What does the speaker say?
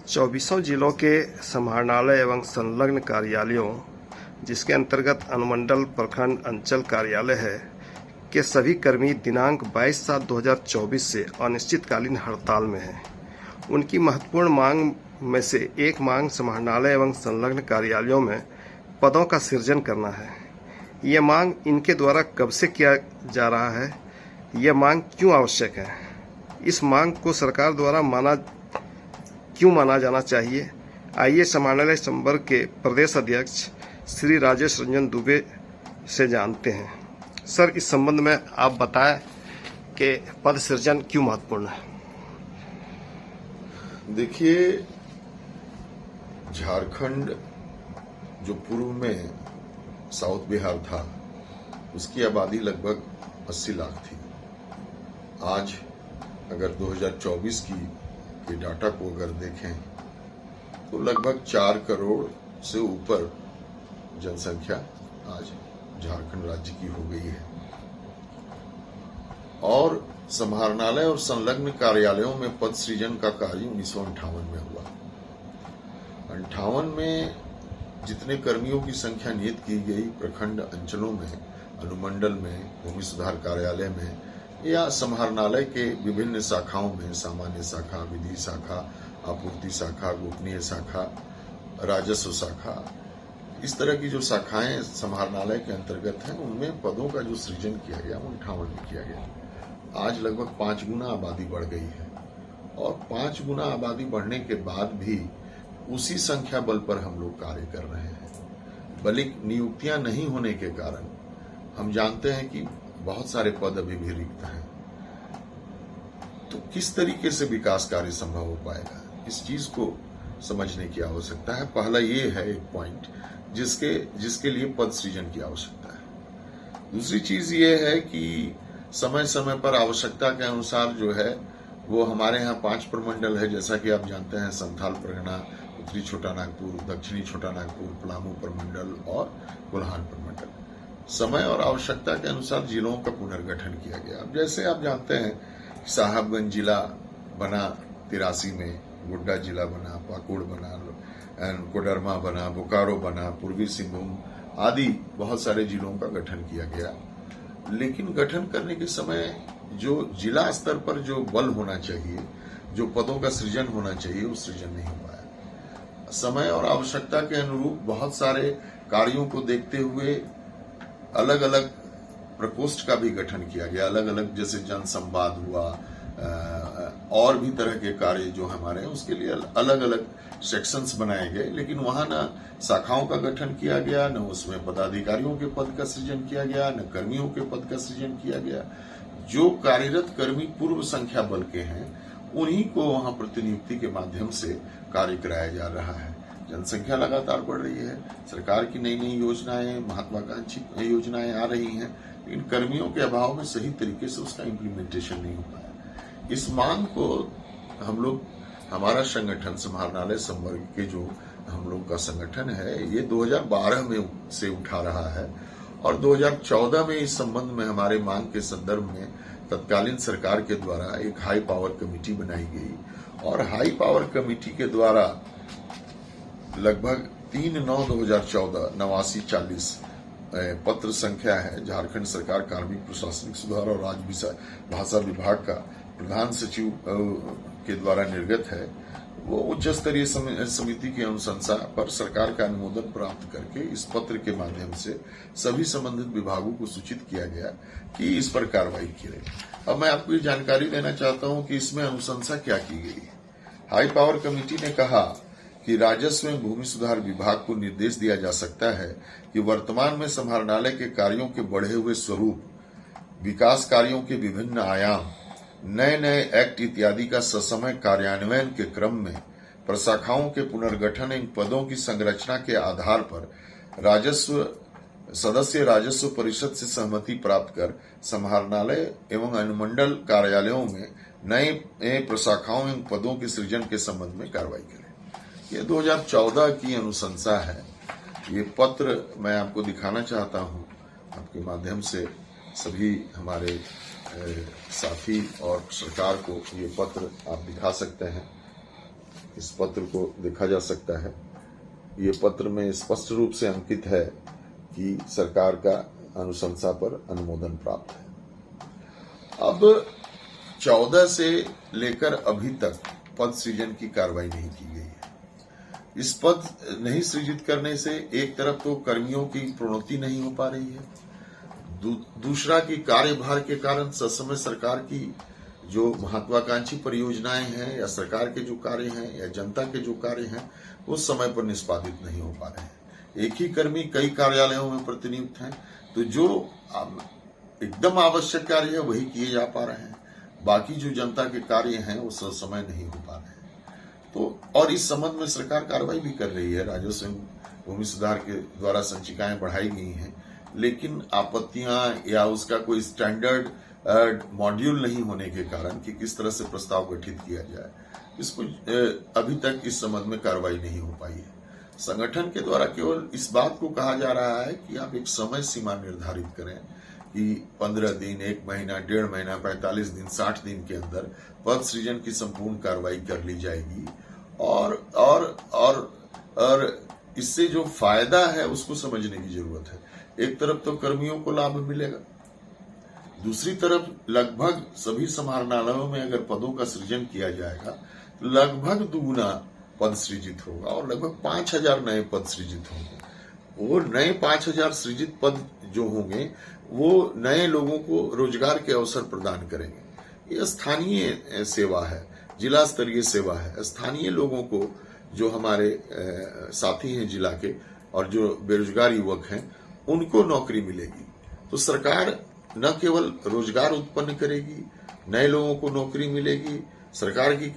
24 जिलों के समाहरणालय एवं संलग्न कार्यालयों, जिसके अंतर्गत अनुमंडल, प्रखंड, अंचल कार्यालय है, के सभी कर्मी दिनांक 22/7/2024 से अनिश्चितकालीन हड़ताल में हैं। उनकी महत्वपूर्ण मांग में से एक मांग समाहरणालय एवं संलग्न कार्यालयों में पदों का सृजन करना है। ये मांग इनके द्वारा कब से किया जा रहा है? यह मांग क्यों आवश्यक है? इस मांग को सरकार द्वारा क्यों माना जाना चाहिए? आइए समाहरणालय संवर्ग के प्रदेश अध्यक्ष श्री राजेश रंजन दुबे से जानते हैं। सर, इस संबंध में आप बताएं कि पद सृजन क्यों महत्वपूर्ण है। देखिए, झारखंड जो पूर्व में साउथ बिहार था, उसकी आबादी लगभग 80 लाख थी। आज अगर 2024 की ये डाटा को अगर देखें तो लगभग 4 करोड़ से ऊपर जनसंख्या आज झारखंड राज्य की हो गई है। और समाहरणालय और संलग्न कार्यालयों में पद सृजन का कार्य 1958 में हुआ। 58 में जितने कर्मियों की संख्या नियत की गई प्रखंड अंचलों में, अनुमंडल में, भूमि सुधार कार्यालय में या समाहरणालय के विभिन्न शाखाओं में, सामान्य शाखा, विधि शाखा, आपूर्ति शाखा, गोपनीय शाखा, राजस्व शाखा, इस तरह की जो शाखाएं समाहरणालय के अंतर्गत हैं, उनमें पदों का जो सृजन किया गया 58 में किया गया। आज लगभग 5 गुना आबादी बढ़ गई है और 5 गुना आबादी बढ़ने के बाद भी उसी संख्या बल पर हम लोग कार्य कर रहे हैं। बल्कि नियुक्तियां नहीं होने के कारण हम जानते हैं कि बहुत सारे पद अभी भी रिक्त हैं। तो किस तरीके से विकास कार्य संभव हो पाएगा, इस चीज को समझने की आवश्यकता है। पहला ये है एक पॉइंट जिसके लिए पद सृजन की आवश्यकता है। दूसरी चीज ये है कि समय समय पर आवश्यकता के अनुसार जो है वो हमारे यहाँ 5 प्रमंडल है, जैसा कि आप जानते हैं, संथाल परगना, उत्तरी छोटा नागपुर, दक्षिणी छोटा नागपुर, पलामू प्रमंडल और कोल्हान प्रमंडल। समय और आवश्यकता के अनुसार जिलों का पुनर्गठन किया गया। अब जैसे आप जानते हैं, साहबगंज जिला बना 83 में, गोड्डा जिला बना, पाकुड़ बना, कोडरमा बना, बोकारो बना, पूर्वी सिंहभूम आदि बहुत सारे जिलों का गठन किया गया। लेकिन गठन करने के समय जो जिला स्तर पर जो बल होना चाहिए, जो पदों का सृजन होना चाहिए, वो सृजन नहीं हो पाया। समय और आवश्यकता के अनुरूप बहुत सारे कार्यों को देखते हुए अलग अलग प्रकोष्ठ का भी गठन किया गया। अलग अलग, जैसे जन संवाद हुआ और भी तरह के कार्य जो हमारे हैं, उसके लिए अलग अलग सेक्शंस बनाए गए। लेकिन वहां न शाखाओं का गठन किया गया, न उसमें पदाधिकारियों के पद का सृजन किया गया, न कर्मियों के पद का सृजन किया गया। जो कार्यरत कर्मी पूर्व संख्या बल के हैं, उन्हीं को वहां प्रतिनियुक्ति के माध्यम से कार्य कराया जा रहा है। जनसंख्या लगातार बढ़ रही है, सरकार की नई नई योजनाएं, महत्वाकांक्षी योजनाएं आ रही हैं, लेकिन कर्मियों के अभाव में सही तरीके से उसका इम्प्लीमेंटेशन नहीं हो पाया। इस मांग को हम लोग, हमारा संगठन समाहरणालय संवर्ग के जो हम लोग का संगठन है, ये 2012 में से उठा रहा है और 2014 में इस संबंध में हमारे मांग के संदर्भ में तत्कालीन सरकार के द्वारा एक हाई पावर कमेटी बनाई गई और हाई पावर कमेटी के द्वारा लगभग 3/9/2014 8940 पत्र संख्या है। झारखंड सरकार कार्मिक प्रशासनिक सुधार और राजभाषा विभाग का प्रधान सचिव के द्वारा निर्गत है। वो उच्च स्तरीय समिति की अनुशंसा पर सरकार का अनुमोदन प्राप्त करके इस पत्र के माध्यम से सभी संबंधित विभागों को सूचित किया गया कि इस पर कार्रवाई की गई। अब मैं आपको ये जानकारी देना चाहता हूं कि इसमें अनुशंसा क्या की गई। हाई पावर कमेटी ने कहा कि राजस्व एवं भूमि सुधार विभाग को निर्देश दिया जा सकता है कि वर्तमान में समाहरणालय के कार्यों के बढ़े हुए स्वरूप, विकास कार्यों के विभिन्न आयाम, नए नए एक्ट इत्यादि का ससमय कार्यान्वयन के क्रम में प्रशाखाओं के पुनर्गठन एवं पदों की संरचना के आधार पर राजस्व परिषद से सहमति प्राप्त कर समाहरणालय एवं अनुमंडल कार्यालयों में नए प्रशाखाओं एवं पदों के सृजन के संबंध में कार्रवाई करें। ये 2014 की अनुशंसा है। ये पत्र मैं आपको दिखाना चाहता हूं, आपके माध्यम से सभी हमारे साथी और सरकार को ये पत्र आप दिखा सकते हैं। इस पत्र को देखा जा सकता है। ये पत्र में स्पष्ट रूप से अंकित है कि सरकार का अनुशंसा पर अनुमोदन प्राप्त है। अब 14 से लेकर अभी तक पद सृजन की कार्रवाई नहीं की गई है। इस पद नहीं सृजित करने से एक तरफ तो कर्मियों की प्रोन्नति नहीं हो पा रही है, दूसरा की कार्यभार के कारण ससमय सरकार की जो महत्वाकांक्षी परियोजनाएं हैं या सरकार के जो कार्य हैं या जनता के जो कार्य हैं वो समय पर निष्पादित नहीं हो पा रहे हैं। एक ही कर्मी कई कार्यालयों में प्रतिनियुक्त हैं, तो जो एकदम आवश्यक कार्य है वही किए जा पा रहे हैं, बाकी जो जनता के कार्य हैं वो समय नहीं हो पा रहे हैं। तो और इस संबंध में सरकार कार्रवाई भी कर रही है। राजस्व भूमि सुधार के द्वारा संचिकाएं बढ़ाई गई हैं, लेकिन आपत्तियां या उसका कोई स्टैंडर्ड मॉड्यूल नहीं होने के कारण कि किस तरह से प्रस्ताव गठित किया जाए, इसको अभी तक इस संबंध में कार्रवाई नहीं हो पाई है। संगठन के द्वारा केवल इस बात को कहा जा रहा है कि आप एक समय सीमा निर्धारित करें कि 15 दिन, 1 महीना, 1.5 महीना, 45 दिन, 60 दिन के अंदर पद सृजन की संपूर्ण कार्रवाई कर ली जाएगी और इससे जो फायदा है उसको समझने की जरूरत है। एक तरफ तो कर्मियों को लाभ मिलेगा, दूसरी तरफ लगभग सभी समाहरणालयों में अगर पदों का सृजन किया जाएगा तो लगभग दुगुना पद सृजित होगा और लगभग 5000 नए पद सृजित होंगे। वो नए 5000 सृजित पद जो होंगे वो नए लोगों को रोजगार के अवसर प्रदान करेंगे। ये स्थानीय सेवा है, जिला स्तरीय सेवा है। स्थानीय लोगों को, जो हमारे साथी हैं जिला के और जो बेरोजगार युवक हैं, उनको नौकरी मिलेगी। तो सरकार न केवल रोजगार उत्पन्न करेगी, नए लोगों को नौकरी मिलेगी, सरकार की